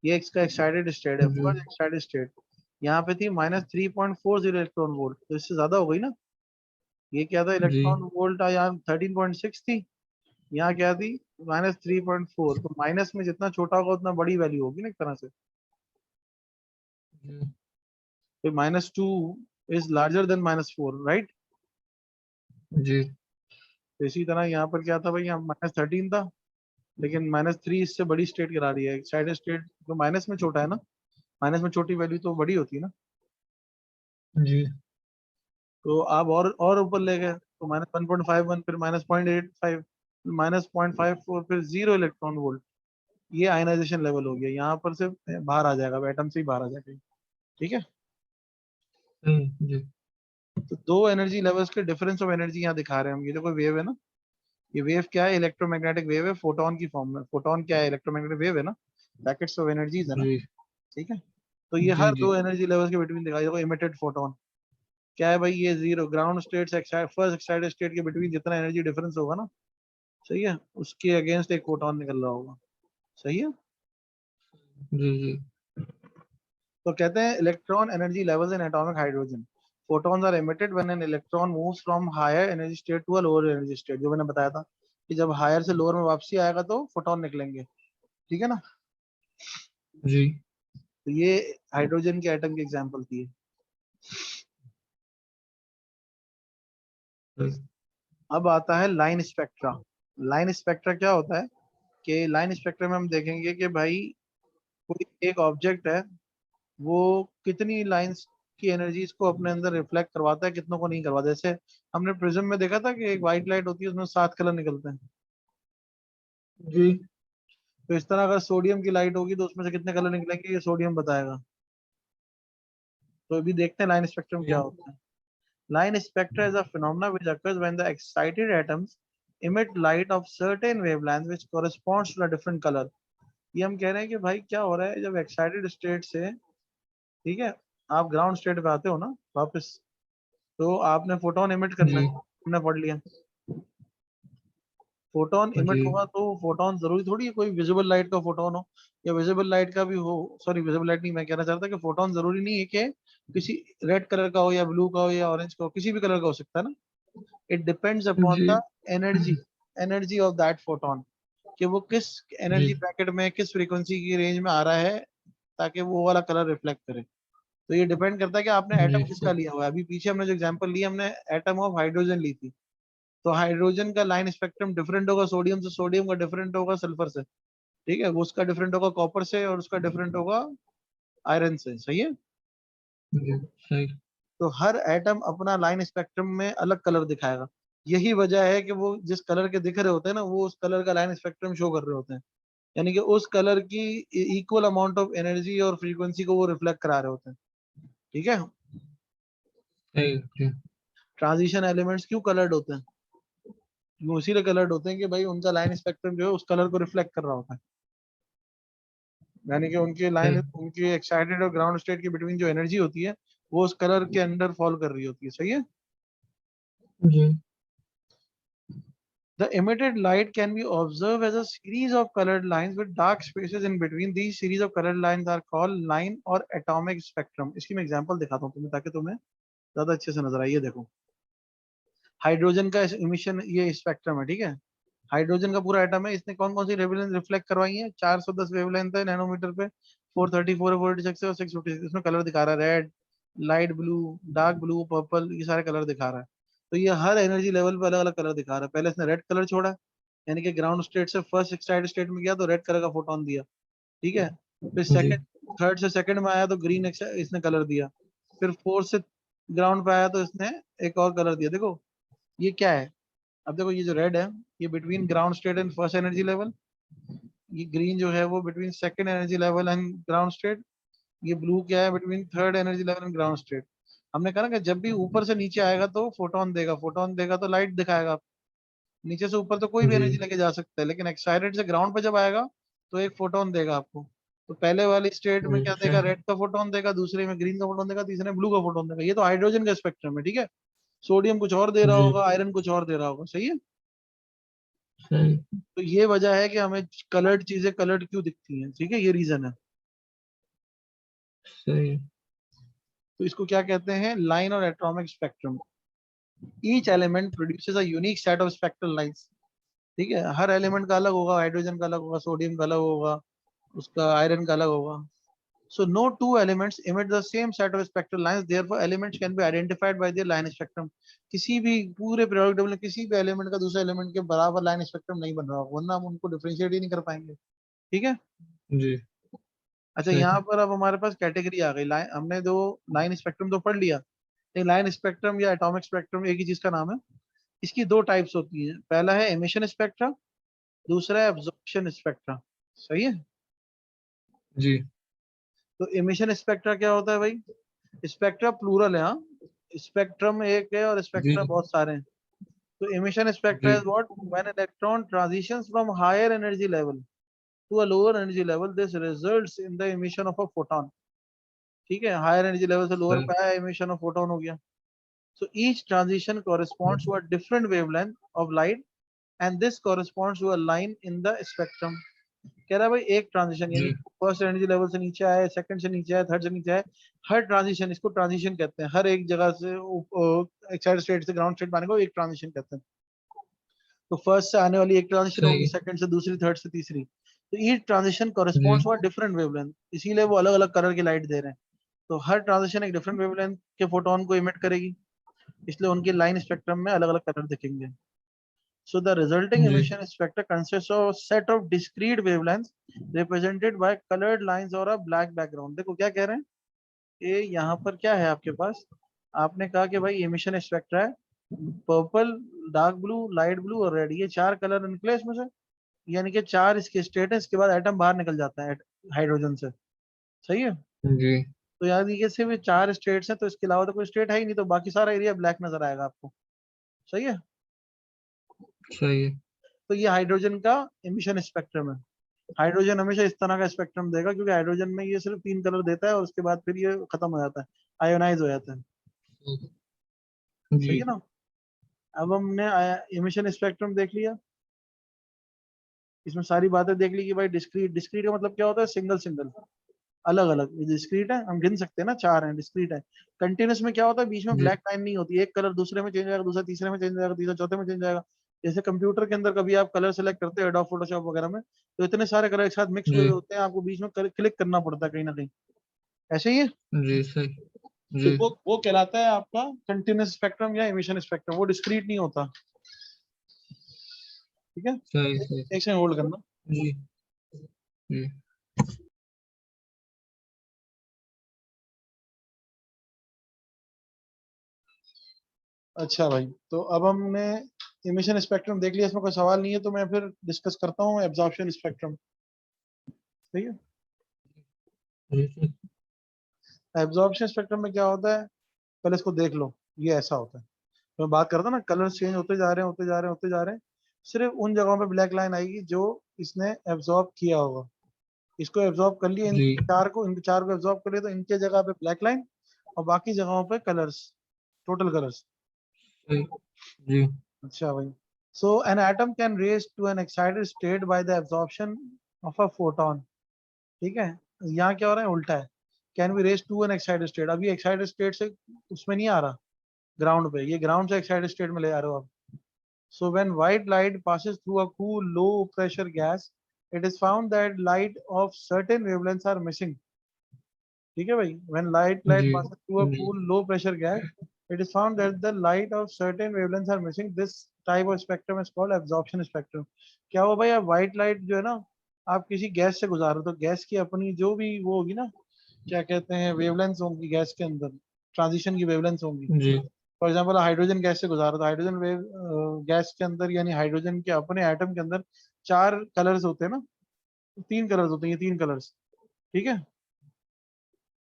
ये इसका एक्साइटेड स्टेट है, जी फर्स्ट एक्साइटेड स्टेट. यहाँ पे थी -3.40 इलेक्ट्रॉन वोल्ट, तो इससे ज्यादा हो गई ना. ये क्या था, जी इलेक्ट्रॉन वोल्ट यहाँ 13.6 थी, यहाँ क्या थी -3.4. तो माइनस में जितना छोटा होगा उतना बड़ी वैल्यू होगी ना एक तरह से. जी तो -2 इज लार्जर देन -4, राइट. जी तो इसी तरह यहाँ पर क्या था भाई, यहाँ -13 था, लेकिन -3 इससे बड़ी स्टेट करा रही है. एक्साइटेड स्टेट तो माइनस में छोटा है ना, माइनस में छोटी वैल्यू तो बड़ी होती है ना. जी तो आप और ऊपर ले गए, तो -1.51, फिर -0.85, -0.54, फिर 0 इलेक्ट्रॉन वोल्ट. ये आयनाइजेशन लेवल हो गया. यहाँ पर से बाहर आ जाएगा, एटम से ही बाहर आ जाएगा. ठीक है. सही. जी तो दो एनर्जी लेवल्स के डिफरेंस ऑफ एनर्जी यहाँ दिखा रहे हैं हम. ये देखो वेव है ना, ये वेव क्या है, इलेक्ट्रोमैग्नेटिक वेव है, फोटोन की फॉर्म में. फोटोन क्या है, इलेक्ट्रोमैग्नेटिक वेव है ना, पैकेट्स ऑफ एनर्जीज है ना. जी ठीक है. तो ये जी हर जी दो एनर्जी लेवल्स के बिटवीन दिखाई. देखो इमिटेड फोटोन क्या है भाई, ये 0 ग्राउंड स्टेट से फर्स्ट एक्साइटेड स्टेट के बिटवीन जितना एनर्जी डिफरेंस होगा ना, सही है, उसके अगेंस्ट एक फोटोन निकल रहा होगा. सही है. जी जी तो कहते हैं electron energy levels in atomic hydrogen. photons are emitted when an electron moves from higher energy state to a lower energy state. जो मैंने बताया था कि जब हायर से लोअर में वापसी आएगा तो फोटोन निकलेंगे. ठीक है ना. जी तो ये हाइड्रोजन के एटम की एग्जांपल थी. सही. अब आता है लाइन स्पेक्ट्रा. लाइन स्पेक्ट्रा क्या होता है कि लाइन स्पेक्ट्रा में हम देखेंगे कि भाई कोई एक ऑब्जेक्ट है, वो कितनी लाइंस की एनर्जीज को अपने अंदर रिफ्लेक्ट करवाता है, कितनों को नहीं करवाता. जैसे हमने प्रिज्म में देखा था कि एक व्हाइट लाइट होती है, उसमें 7 कलर निकलते हैं. जी तो इस तरह अगर सोडियम की लाइट होगी तो उसमें से कितने कलर निकलेंगे, ये सोडियम बताएगा. तो अभी देखते हैं लाइन स्पेक्ट्रम क्या जी होता है. Line spectra is a phenomena which occurs when the excited atoms emit light of certain wavelength which corresponds to a different color. ये हम कह रहे हैं कि भाई क्या हो रहा है, जब एक्साइटेड स्टेट से, ठीक है, आप ग्राउंड स्टेट पे आते हो ना वापस, तो आपने फोटोन इमिट करना है, जी हमने पढ़ लिया. फोटोन इमिट जी होगा तो फोटोन जरूरी थोड़ी है कोई विजिबल लाइट का फोटोन हो, या विजिबल लाइट का भी हो. सॉरी, विजिबल लाइट नहीं, मैं कहना चाहता कि फोटोन जरूरी नहीं है कि किसी रेड कलर का हो या ब्लू का हो या ऑरेंज का हो, किसी भी कलर का हो सकता है ना. इट डिपेंड्स अपॉन जी the energy, energy of that photon, कि वो किस जी एनर्जी ब्रैकेट में, किस फ्रीक्वेंसी की रेंज में आ रहा है, ताकि वो वाला कलर रिफ्लेक्ट करे. तो ये डिपेंड करता है कि आपने एटम जी किसका सर. लिया हुआ है. अभी पीछे हमने जो एग्जांपल लिया, हमने एटम ऑफ हाइड्रोजन ली थी. तो हाइड्रोजन का लाइन स्पेक्ट्रम डिफरेंट होगा सोडियम से, सोडियम का डिफरेंट होगा सल्फर से. ठीक है, वो उसका डिफरेंट होगा कॉपर से, और उसका डिफरेंट होगा आयरन से. सही है. जी सही. तो हर एटम अपना लाइन स्पेक्ट्रम में अलग कलर दिखाएगा. यही वजह है कि वो जिस कलर के दिख रहे होते हैं ना, वो उस कलर का लाइन स्पेक्ट्रम शो कर रहे होते हैं. यानी कि उस कलर की इक्वल अमाउंट ऑफ एनर्जी और फ्रीक्वेंसी को वो रिफ्लेक्ट करा रहे होते हैं. ठीक है. सही. जी ट्रांजिशन एलिमेंट्स क्यों कलर्ड होते हैं? वो इसीलिए कलर्ड होते हैं कि भाई उनका लाइन स्पेक्ट्रम जो है उस कलर को रिफ्लेक्ट कर रहा होता है, यानी कि उनकी लाइन, सही उनकी एक्साइटेड और ग्राउंड स्टेट के बिटवीन जो एनर्जी होती है वो उस कलर के अंडर फॉल कर रही होती है। सही है। जी The emitted light can be observed as a series of colored lines with dark spaces in between. These series of colored lines are called line or atomic spectrum. इसकी मैं example दिखाता हूँ तुम्हें ताकि तुम्हें ज्यादा अच्छे से नजर आए। ये देखो, हाइड्रोजन का इमिशन, ये स्पेक्ट्रम है, ठीक है। हाइड्रोजन का पूरा एटम है, इसने कौन कौन सी वेवलेंथ रिफ्लेक्ट करवाई है? 410 वेवलेंथ है नैनोमीटर पे, 434 486 और 656। इसमें कलर दिखा रहा है red, light blue, dark blue, purple, ये सारे कलर दिखा रहा है। तो ये हर एनर्जी लेवल पे अलग अलग कलर दिखा रहा है। पहले इसने रेड कलर छोड़ा, यानी कि ग्राउंड स्टेट से फर्स्ट एक्साइटेड स्टेट में गया तो रेड कलर का फोटोन दिया, ठीक है। फिर जी सेकंड, थर्ड से सेकंड में आया तो ग्रीन इसने कलर दिया। फिर फोर्थ से ग्राउंड पे आया तो इसने एक और कलर दिया। देखो ये क्या है, अब देखो ये जो रेड है ये between ground state and first energy level, ये ग्रीन जो है वो between second energy level and ground state, ये ब्लू क्या है between third energy level and ground state. हमने कहा ना कि जब भी ऊपर से नीचे आएगा तो फोटोन देगा, फोटोन देगा तो लाइट दिखाएगा। नीचे से ऊपर तो कोई भी जी एनर्जी लेके जा सकता है, लेकिन एक्साइटेड से ग्राउंड पे जब आएगा तो एक फोटोन देगा आपको। तो पहले वाली स्टेट में क्या अच्छा देगा? रेड का फोटोन देगा, दूसरे में ग्रीन का फोटोन देगा, तीसरे में ब्लू का फोटोन देगा। ये तो हाइड्रोजन का स्पेक्ट्रम है, ठीक है। सोडियम कुछ और दे रहा जी होगा, आयरन कुछ और दे रहा होगा। सही है। सही तो ये वजह है कि हमें कलर्ड चीजें कलर्ड क्यों दिखती हैं, ठीक है, ये रीजन है। सही तो इसको क्या कहते हैं? लाइन और atomic spectrum. Each element produces a unique set of spectral lines, ठीक है। हर एलिमेंट का अलग होगा, हाइड्रोजन का अलग होगा, सोडियम का अलग होगा, उसका आयरन का अलग होगा। So no two elements emit the same set of spectral lines. Therefore, elements can be identified by their line spectrum. किसी भी पूरे periodic table में किसी भी एलिमेंट का दूसरे एलिमेंट के बराबर लाइन स्पेक्ट्रम नहीं बन रहा होगा, वरना हम उनको डिफरेंशिएट ही नहीं कर पाएंगे, ठीक है। जी अच्छा, यहाँ सही पर अब हमारे पास कैटेगरी आ गई। लाइन, हमने दो लाइन स्पेक्ट्रम तो पढ़ लिया। एक लाइन स्पेक्ट्रम या एटॉमिक स्पेक्ट्रम एक ही चीज का नाम है। इसकी दो टाइप्स होती है, पहला है एमिशन स्पेक्ट्रा, दूसरा है एब्जॉर्प्शन स्पेक्ट्रा। सही है। जी तो एमिशन स्पेक्ट्रा क्या होता है भाई? स्पेक्ट्रा प्लूरल है, हाँ। स्पेक्ट्रम एक है और जी स्पेक्ट्रा बहुत सारे हैं। तो emission spectra ji is what? When electron transitions from higher energy level to a lower energy level, this results in the emission of a photon, ठीक है। हायर एनर्जी लेवल से लोअर सही पे आया, emission of photon हो गया। So each transition corresponds to a different wavelength of light and this corresponds to a line in the spectrum. कह रहा है भाई एक ट्रांजिशन, यानी जी फर्स्ट एनर्जी लेवल से नीचे आया, सेकंड से नीचे आया, थर्ड से नीचे आया, हर ट्रांजिशन, इसको ट्रांजिशन कहते हैं। हर एक जगह से एक्साइटेड स्टेट से ग्राउंड स्टेट आने को एक ट्रांजिशन कहते हैं। तो फर्स्ट से आने वाली एक ट्रांजिशन होगी, सही सेकंड से दूसरी, थर्ड से तीसरी। तो ईच ट्रांजिशन जी corresponds to a different wavelength, इसीलिए वो अलग अलग कलर की लाइट दे रहे हैं। तो हर ट्रांजिशन एक डिफरेंट वेवलेंथ के फोटोन को इमिट करेगी, इसलिए उनके लाइन स्पेक्ट्रम में अलग अलग कलर दिखेंगे। So the resulting ji emission spectra consists of a set of discrete wavelengths represented by colored lines or a black background. देखो क्या कह रहे हैं, ये यहाँ पर क्या है आपके पास? आपने कहा कि भाई emission spectra है, purple, dark blue, light blue और रेड, ये चार कलर निकले इसमें से। यानी कि चार इसके स्टेट है, इसके बाद एटम बाहर निकल जाता है हाइड्रोजन से। सही है। जी तो याद ये सिर्फ ये चार स्टेट्स हैं, तो इसके अलावा तो कोई स्टेट है ही नहीं, तो बाकी सारा एरिया ब्लैक नजर आएगा आपको। सही है। सही है तो ये हाइड्रोजन का एमिशन स्पेक्ट्रम है। हाइड्रोजन हमेशा इस तरह का स्पेक्ट्रम देगा, क्योंकि हाइड्रोजन में ये सिर्फ तीन कलर देता है और उसके बाद फिर ये खत्म हो जाता है, आयोनाइज हो जाता है। जी सही है ना। अब हमने एमिशन स्पेक्ट्रम देख लिया, इसमें सारी बातें देख ली कि भाई डिस्क्रीट, डिस्क्रीट का मतलब क्या होता है? सिंगल सिंगल, अलग अलग। ये डिस्क्रीट है, हम गिन सकते हैं ना, चार हैं, डिस्क्रीट है। कंटिन्यूस में क्या होता है? बीच में जी ब्लैक लाइन नहीं होती, एक कलर दूसरे में चेंज आएगा, दूसरा तीसरे में चेंज आएगा, तीसरा चौथे में चेंज आएगा। जैसे कंप्यूटर के अंदर कभी आप कलर सेलेक्ट करते हो एडोब फोटोशॉप वगैरह में, तो इतने सारे कलर एक साथ मिक्स हुए जी होते हैं, आपको बीच में क्लिक करना पड़ता है कहीं ना कहीं। ऐसे ही है। जी सही तो जी वो कहलाता है आपका कंटिन्यूस स्पेक्ट्रम या एमिशन स्पेक्ट्रम, वो डिस्क्रीट नहीं होता, ठीक है। सही सही एक सेकंड होल्ड करना। जी जी अच्छा भाई, तो अब हमने इमिशन स्पेक्ट्रम देख लिया, इसमें कोई सवाल नहीं है तो मैं फिर डिस्कस करता हूँ एब्जॉर्प्शन स्पेक्ट्रम। ठीक है। जी एब्जॉर्प्शन स्पेक्ट्रम में क्या होता है, पहले इसको देख लो। ये ऐसा होता है, तो मैं बात करता ना, कलर चेंज होते जा रहे हैं, होते जा रहे हैं, होते जा रहे हैं। सिर्फ उन जगहों पे ब्लैक लाइन आएगी जो इसने एब्जॉर्ब किया होगा। इसको एब्जॉर्ब कर लिया, इन जी चार को एब्जॉर्ब कर लिया, तो इनके जगह पे ब्लैक लाइन और बाकी जगहों पे कलर्स, टोटल कलर्स। सही जी अच्छा भाई, so an atom can raise to an excited state by the absorption of a photon. ठीक है, यहाँ क्या हो रहा है, उल्टा है। Can be raise to an excited state, अभी एक्साइटेड स्टेट से उसमें नहीं आ रहा ग्राउंड पे, ये ग्राउंड से एक्साइटेड स्टेट में ले आ रहे हो आप। So when white light passes through a cool, low pressure gas, it is found that light of certain wavelengths are missing. ठीक है भाई, when light ji passes through a ji cool, low pressure gas, it is found that the light of certain wavelengths are missing. This type of spectrum is called absorption spectrum. क्या हुआ भाई, आप white light जो है ना, आप किसी gas से गुजार रहे हो, तो गैस की अपनी जो भी वो होगी ना, क्या कहते हैं, वेवलेंथ होंगी गैस के अंदर, ट्रांजिशन की वेवलेंथ होंगी। जी फॉर एग्जाम्पल हाइड्रोजन गैस से गुजारा, तो हाइड्रोजन वेव गैस के अंदर, यानी हाइड्रोजन के अपने एटम के अंदर चार कलर्स होते हैं ना, तीन कलर्स होते हैं, ये तीन कलर्स। ठीक है,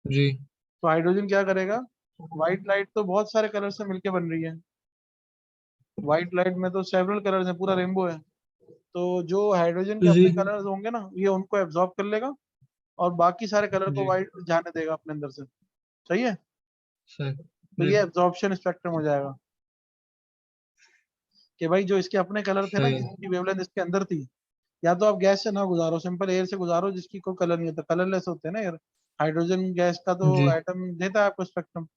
जी तो हाइड्रोजन क्या करेगा, व्हाइट लाइट तो बहुत सारे कलर से मिलके बन रही है, व्हाइट लाइट में तो सेवरल कलर्स हैं, पूरा रेनबो है। तो जो हाइड्रोजन के जी अपने कलर्स होंगे ना, ये उनको एब्जॉर्ब कर लेगा और बाकी सारे कलर को जी व्हाइट जाने देगा अपने अंदर से। सही है, सही तो जी ये एब्जॉर्प्शन स्पेक्ट्रम हो जाएगा कि भाई जो इसके अपने कलर थे ना, सही जिसकी वेवलेंथ इसके अंदर थी, या तो आप गैस से ना गुजारो, सिंपल एयर से गुजारो जिसकी कोई कलर नहीं होता, कलरलेस होते हैं ना एयर। हाइड्रोजन गैस का तो जी एटम देता है आपको स्पेक्ट्रम।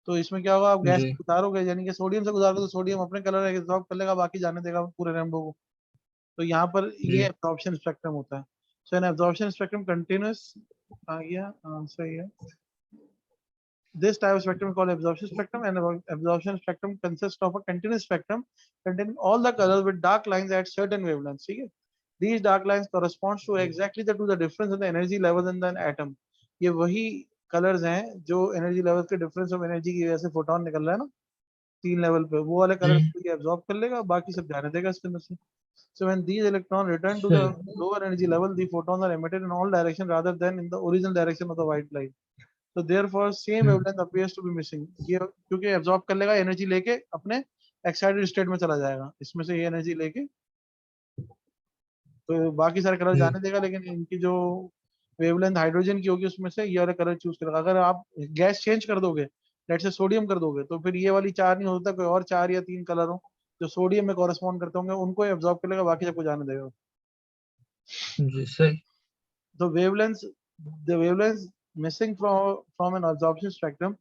तो इसमें क्या होगा, आप गैस जी से गुजारोगे, यानी कि सोडियम से गुजारोगे तो सोडियम अपने कलर एब्जॉर्ब कर लेगा, बाकी जाने देगा पूरे रेनबो को। तो यहाँ पर ये जी एब्जॉर्प्शन स्पेक्ट्रम होता है। सो एन एब्जॉर्प्शन स्पेक्ट्रम कंटिन्यूस, आ गया, सही है। This type of spectrum is called absorption spectrum, and absorption spectrum consists of a continuous spectrum containing all the colors with dark lines at certain wavelengths. ठीक है, these dark lines corresponds to exactly to the difference in the energy levels in the atom. ये वही colours हैं जो energy level के difference of energy की वजह से फोटोन निकल रहा है ना, तीन लेवल पे, वो वाले कलर जी को ये एब्जॉर्ब कर लेगा, बाकी सब जाने देगा इसके अंदर से। So when these electrons return to the सही lower energy level, the photons are emitted in all directions rather than in the original direction of the white light. तो therefore same hmm, wavelength appears to be missing। ये क्योंकि absorb कर लेगा, energy लेके अपने excited state में चला जाएगा, इसमें से ये एनर्जी लेके, तो बाकी सारे कलर जी जाने देगा, लेकिन इनकी जो वेवलेंथ हाइड्रोजन की होगी उसमें से ये वाला कलर चूज करेगा। अगर आप गैस चेंज कर दोगे, लेट से सोडियम कर दोगे, तो फिर ये वाली चार नहीं होता, कोई और चार या तीन कलर हो जो सोडियम में कॉरेस्पॉन्ड करते होंगे, उनको एब्जॉर्ब कर लेगा, बाकी सबको जाने देगा। जी सही The wavelengths, the wavelengths missing from an absorption spectrum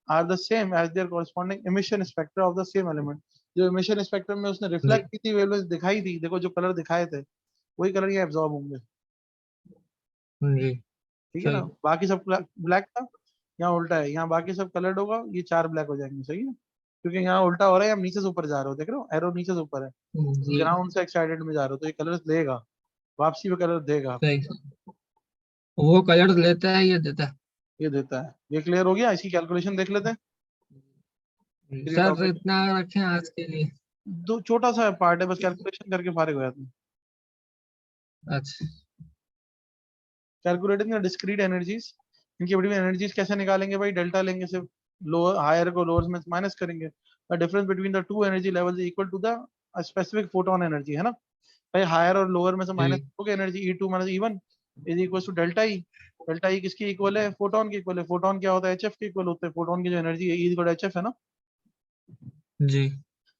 are the same as their corresponding emission spectra of the same element। जो emission spectrum में उसने जी रिफ्लेक्ट की थी वेवलेंथ दिखाई थी, देखो जो कलर दिखाए थे वही कलर ये एब्जॉर्ब होंगे। जी ठीक है ना, सही बाकी सब ब्लैक था, यहाँ उल्टा है, यहाँ बाकी सब कलर्ड होगा, ये चार ब्लैक हो जाएंगे। सही है, क्योंकि यहाँ उल्टा हो रहा है, हम नीचे से ऊपर जा रहे हो, देख रहे हो एरो नीचे से ऊपर है, जी ग्राउंड से एक्साइटेड में जा रहे हो, तो ये कलर देगा, वापसी में कलर देगा। सही वो कलर लेता है ये देता है ये देता है। ये क्लियर हो गया, इसकी कैलकुलेशन देख लेते हैं, जी, फिर ये सर टॉपिक इतना रखें आज के लिए दो छोटा सा पार्ट है, बस कैलकुलेशन करके फारिग हो जाते हैं। अच्छा कैलकुलेटिंग द डिस्क्रीट एनर्जीज, इनकी बड़ी एनर्जीज कैसे निकालेंगे भाई, डेल्टा लेंगे, सिर्फ लोअर हायर को लोअर में माइनस करेंगे, the difference between the two energy levels equal to the specific photon energy, है ना भाई, हायर और लोअर में से माइनस जी करोगे energy, E2 minus E1 is equal to delta E. Delta E किसकी इक्वल है, फोटोन की इक्वल है। फोटोन क्या होता है, एचएफ के इक्वल होते हैं, फोटोन की जो एनर्जी है, ई इक्वल एचएफ है ना। जी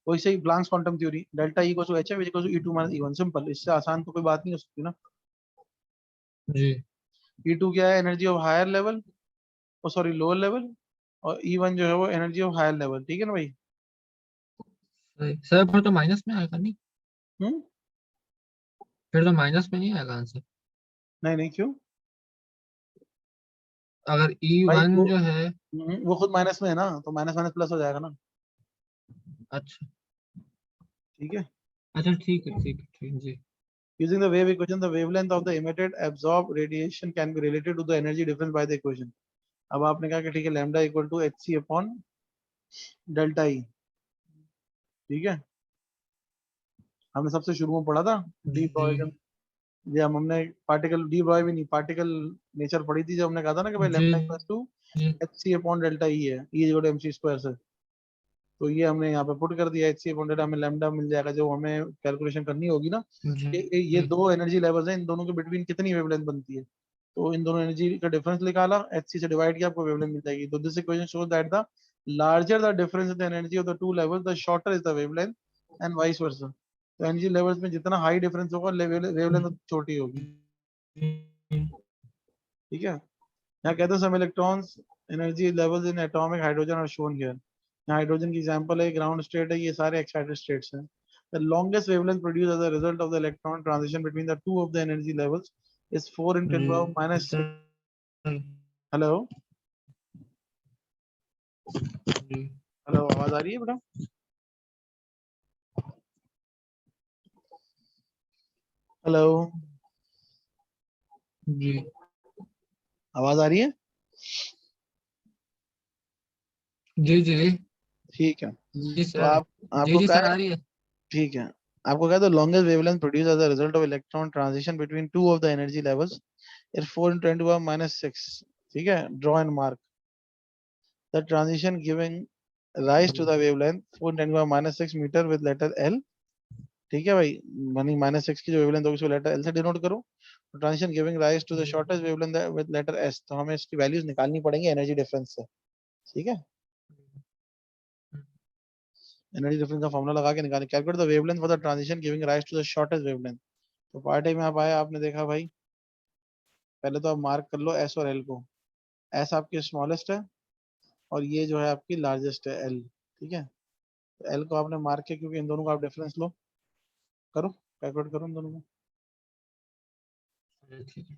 वैसे ही Planck's quantum theory, delta E equal to HF is equal to E2 minus E1, simple, इससे आसान तो कोई बात नहीं हो सकती ना। जी E2 क्या है, energy of higher level, oh sorry lower level, और E1 जो है वो एनर्जी ऑफ हायर लेवल। ठीक है ना भाई। सही सर फिर तो माइनस में आएगा नहीं हम्म, फिर तो माइनस में नहीं आएगा आंसर नहीं नहीं, क्यों अगर भाई, E1 जो है वो खुद माइनस में है ना, तो माइनस माइनस प्लस हो जाएगा ना। अच्छा ठीक है, अच्छा ठीक जी using the wave equation the wavelength of the emitted absorbed radiation can be related to the energy difference by the equation। अब आपने कहा कि ठीक है, lambda equal to H C upon delta E. ठीक है, हमने सबसे शुरू में पढ़ा था डी जी ब्रॉय, ये हमने पार्टिकल डी ब्रॉय भी नहीं, पार्टिकल नेचर पढ़ी थी, जब हमने कहा था ना कि भाई जी लैम्डा इक्वल टू जी H C upon delta E है, E equal to M C square से। तो ये हमने यहाँ पे पुट कर दिया, hc/100 हमें लैम्डा मिल जाएगा जो हमें कैलकुलेशन करनी होगी ना। जी ये दो एनर्जी लेवल्स हैं, इन दोनों के बिटवीन कितनी वेवलेंथ बनती है, तो इन दोनों एनर्जी का डिफरेंस निकाला, hc से डिवाइड किया, आपको वेवलेंथ मिल जाएगी। तो this equation shows that the larger the difference in the energy of the two levels the shorter is the wavelength and vice versa. तो एनर्जी लेवल्स में जितना हाई डिफरेंस होगा वेवलेंथ छोटी होगी। ठीक है, यहाँ कहते हैं some electrons energy levels in atomic hydrogen are shown here. यहाँ हाइड्रोजन की एग्जांपल है, ग्राउंड स्टेट है, ये सारे एक्साइटेड स्टेट्स हैं। The longest wavelength produced as a result of the electron transition between the two of the energy levels is 4 in 10 power minus 6. Hello hello, आवाज आ रही है बेटा? हेलो, जी आवाज आ रही है? जी जी ठीक है, जी तो सर, जी आपको जी क्या सर है, आ रही है। ठीक है, आपको क्या है, the longest wavelength produced as a result of electron transition between two of the energy levels is 4 in 10 power minus 6. ठीक है, draw and mark the transition giving rise to the wavelength 4 in 10 power minus 6 meter with letter L। ठीक है भाई, मानी -6 की जो wavelength होगी उसको लेटर एल से डिनोट करो। Transition giving rise to the shortest wavelength with letter S, तो हमें इसकी वैल्यूज निकालनी पड़ेंगी एनर्जी डिफरेंस से। ठीक है, एनर्जी डिफरेंस का फॉर्मूला लगा के निकालें, calculate the wavelength for the transition giving rise to the shortest wavelength. तो पार्ट ए में आप आए, आपने देखा भाई, पहले तो आप मार्क कर लो एस और एल को। एस आपकी स्मॉलेस्ट है और ये जो है आपकी लार्जेस्ट है एल। ठीक है, तो एल को आपने मार्क किया क्योंकि इन दोनों का आप डिफरेंस लो, करो कैलकुलेट करो इन दोनों को। ठीक है।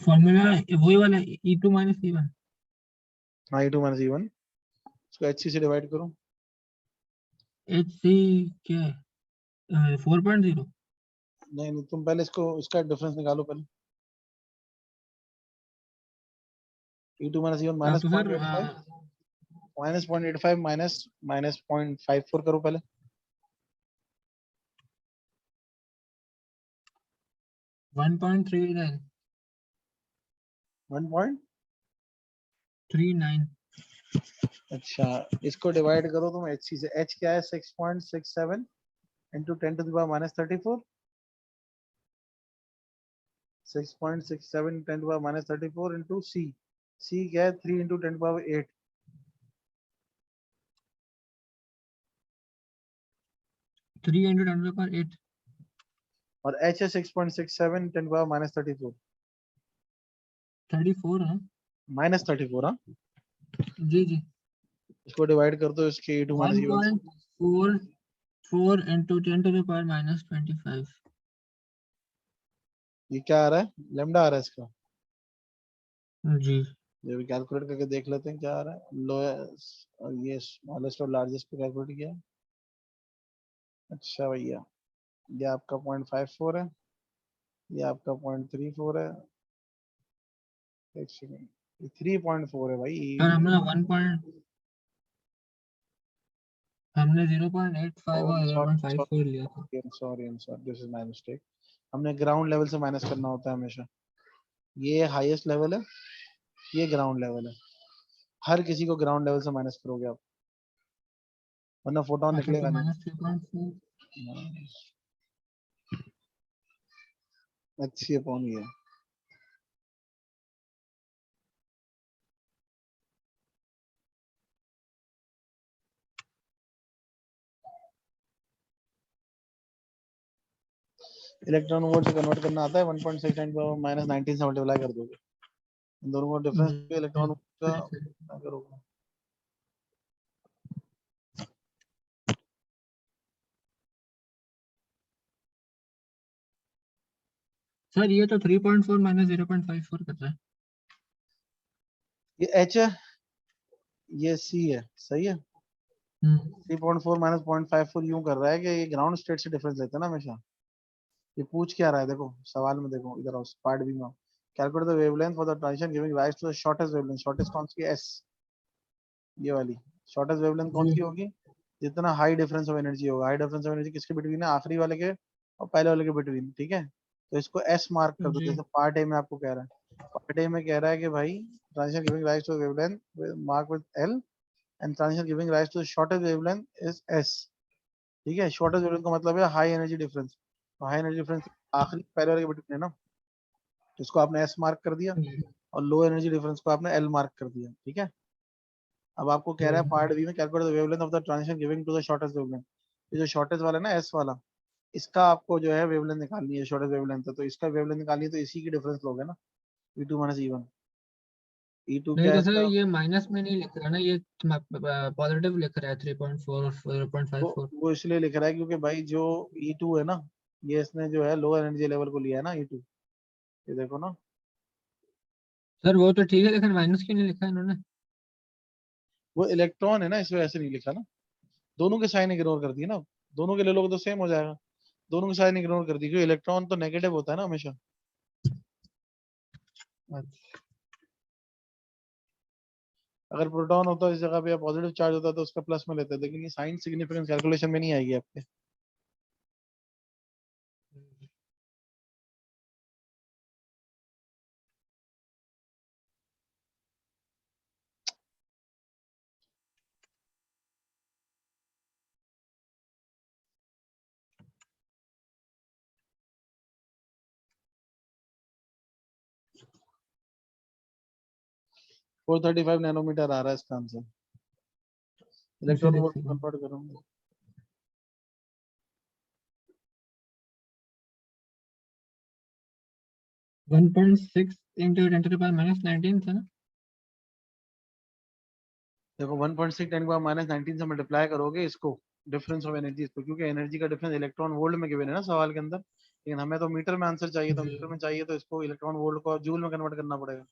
फॉर्मूला वही वाला E2 माइनस E1। हाँ, E2 माइनस E1, इसको HC से डिवाइड करो। HC क्या है 4.0। नहीं नहीं, तुम पहले इसको, इसका डिफरेंस निकालो पहले। E2 माइनस E1 माइनस तो सर 0.85, माइनस 0.85 माइनस माइनस 0.54 करो पहले। 1.39 1. अच्छा, इसको डिवाइड करो तुम HC से। H क्या है, 6.67 into 10 to the power minus 34। 6.67 10 to the power minus 34 into C। C क्या है, 3 into 10 to the power 8। 3 into 10 to the power 8। और H है 6.67 10 टू द पावर माइनस 34। 34 है। माइनस 34, हाँ, जी जी इसको डिवाइड कर दो इसके E2 माइनस E1 से। 1.44 into 10 to the power minus 25। ये क्या आ रहा है, लेमडा आ रहा है इसका। जी ये भी कैलकुलेट करके देख लेते हैं क्या आ रहा है। लोएस्ट और ये स्मॉलेस्ट और लार्जेस्ट पे कैलकुलेट किया। अच्छा भैया, ये आपका 0.54 है, ये आपका 0.34 है। एक सेकंड, ये 3.4 है भाई। सर हमने 0.85 और 0.54 लिया था। Sorry, this is my mistake. हमने ग्राउंड लेवल से माइनस करना होता है हमेशा। ये हाईएस्ट लेवल है, ये ग्राउंड लेवल है। हर किसी को ग्राउंड लेवल से माइनस करोगे आप, वरना फोटोन अच्छा तो निकलेगा नहीं। -3.4। अच्छी अपॉन ये। इलेक्ट्रॉन वोल्ट से कन्वर्ट करना आता है, 1.69 को माइनस 19 से मल्टीप्लाई कर दोगे, इन दोनों का डिफरेंस इलेक्ट्रॉन का क्या करोगे। सर ये तो 3.4 माइनस 0.54 कर रहा है। ये H है, ये C है, सही है। 3.4 माइनस 0.54 यूं कर रहा है कि ये ग्राउंड स्टेट से डिफरेंस लेते हैं ना हमेशा। ये पूछ क्या रहा है, देखो सवाल में, देखो इधर आओ, पार्ट बी में। Calculate the wavelength for the transition giving rise to the shortest wavelength. Shortest कौन सी है, एस, ये वाली। शॉर्टेस्ट वेवलेंथ कौन जी सी होगी, जितना हाई डिफरेंस ऑफ एनर्जी होगा। हाई डिफरेंस ऑफ एनर्जी किसके बिटवीन है, आखिरी वाले के और पहले वाले के बिटवीन। ठीक है, तो इसको एस मार्क कर दो, जी जैसे पार्ट ए में आपको कह रहा है। पार्ट ए में कह रहा है कि भाई transition giving rise to wavelength mark with L and transition giving rise to shortest wavelength is S. ठीक है, शॉर्टेस्ट वेवलेंथ का मतलब है हाई एनर्जी डिफरेंस। तो हाई एनर्जी डिफरेंस आखिरी पहले वाले के बिटवीन है ना, तो इसको आपने एस मार्क कर दिया और लो एनर्जी डिफरेंस को आपने एल मार्क कर दिया। ठीक है, अब आपको कह रहा है पार्ट बी में calculate the wavelength of the transition giving to the shortest wavelength. ये जो शॉर्टेस्ट वाला है ना एस वाला, इसका आपको जो है वेवलेंथ निकालनी है, शॉर्टेस्ट वेवलेंथ है तो इसका वेवलेंथ निकालनी है, तो इसी की डिफरेंस लोगे ना, E2 माइनस E1। E2 नहीं क्या है तो सर इसका? ये माइनस में नहीं लिख रहा ना, ये पॉजिटिव लिख रहा है 3.4 और 0.54। वो इसलिए लिख रहा है क्योंकि भाई जो E2 है ना, ये इसने जो है लो एनर्जी लेवल को लिया है ना E2। ये देखो ना, सर वो तो ठीक है, लेकिन माइनस क्यों नहीं लिखा इन्होंने? वो इलेक्ट्रॉन है ना, इस वजह से नहीं लिखा ना। दोनों के साइन इग्नोर कर दिए ना, दोनों के ले लोगे तो सेम हो जाएगा। दोनों के साइन इग्नोर कर दी क्योंकि इलेक्ट्रॉन तो नेगेटिव होता है ना हमेशा। अगर प्रोटॉन होता इस जगह पे या पॉजिटिव चार्ज होता तो उसका प्लस में लेते, लेकिन ये साइन सिग्निफिकेंस कैलकुलेशन में नहीं आएगी आपके। फोर 35 नैनोमीटर आ रहा है इसका आंसर। उसे इलेक्ट्रॉन वोल्ट देखिए कन्वर्ट करूंगा। 1.6 इंटू 10⁻⁻19 था ना। देखो 1.6 10 को -19 से मल्टीप्लाई करोगे इसको, डिफरेंस ऑफ एनर्जी इसको, क्योंकि एनर्जी का डिफरेंस इलेक्ट्रॉन वोल्ट में गिवन है ना सवाल के अंदर, लेकिन हमें तो मीटर में आंसर चाहिए, तो जी। मीटर में चाहिए तो इसको इलेक्ट्रॉन वोल्ट को जूल में कन्वर्ट करना पड़ेगा।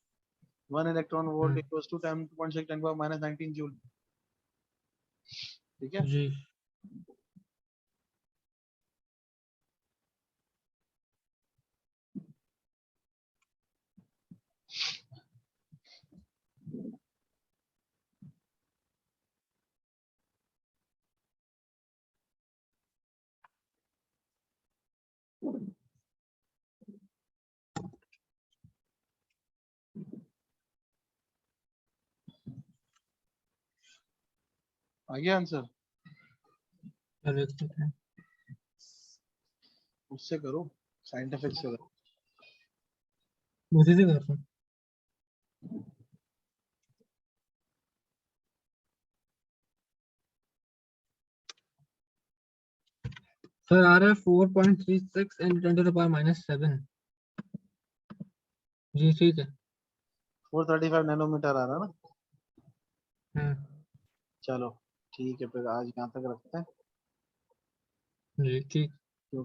1 electron volt hmm, equals to 10.6 10 को -19 जूल। ठीक है, जी। आ गया आंसर। चलो एक सेकंड। उससे करो, साइंटिफिक से करो। उसी से कर रहा हूँ सर। आ रहा है 4.36 इंटू 10⁻⁻7। जी ठीक है। 435 नैनोमीटर आ रहा है ना। हम्म। चलो ठीक है, फिर आज यहाँ तक रखते हैं। जी ठीक।